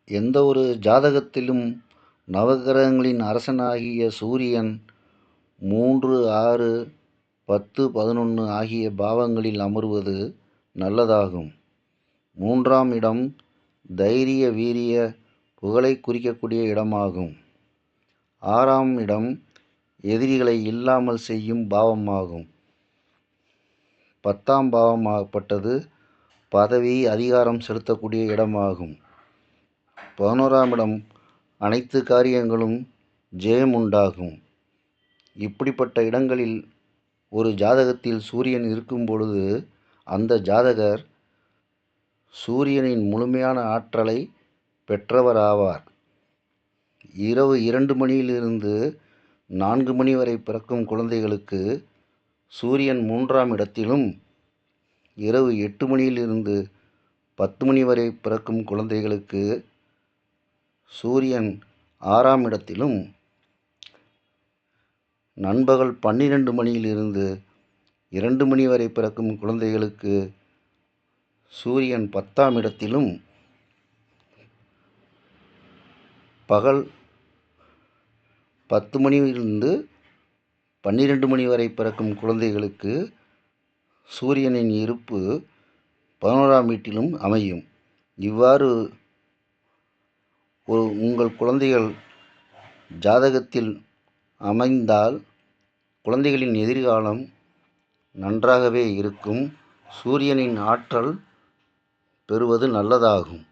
எந்த ஒரு ஜாதகத்திலும் நவகிரகங்களின் அரசனாகிய சூரியன் 3, 6, 10, 11 ஆகிய பாவங்களில் அமர்வது நல்லதாகும். 3ஆம் இடம் தைரிய வீரிய புகழை குறிக்கக்கூடிய இடமாகும். 6ஆம் இடம் எதிரிகளை இல்லாமல் செய்யும் பாவமாகும். 10ஆம் பாவமாகப்பட்டது பதவி அதிகாரம் செலுத்தக்கூடிய இடமாகும். 11ஆம் இடம் அனைத்து காரியங்களும் ஜெயம் உண்டாகும். இப்படிப்பட்ட இடங்களில் ஒரு ஜாதகத்தில் சூரியன் இருக்கும் பொழுது அந்த ஜாதகர் சூரியனின் முழுமையான ஆற்றலை பெற்றவராவார். இரவு 2 மணியிலிருந்து 4 மணி வரை பிறக்கும் குழந்தைகளுக்கு சூரியன் 3ஆம் இடத்திலும், இரவு 8 மணியிலிருந்து 10 மணி வரை பிறக்கும் குழந்தைகளுக்கு சூரியன் 6ஆம் இடத்திலும், நண்பகல் 12 மணியிலிருந்து 2 மணி வரை பிறக்கும் குழந்தைகளுக்கு சூரியன் 10ஆம் இடத்திலும், பகல் 10 மணியிலிருந்து 12 மணி வரை பிறக்கும் குழந்தைகளுக்கு சூரியனின் இருப்பு 11ஆம் வீட்டிலும் அமையும். இவ்வாறு உங்கள் குழந்தைகள் ஜாதகத்தில் அமைந்தால் குழந்தைகளின் எதிர்காலம் நன்றாகவே இருக்கும். சூரியனின் ஆற்றல் பெறுவது நல்லதாகும்.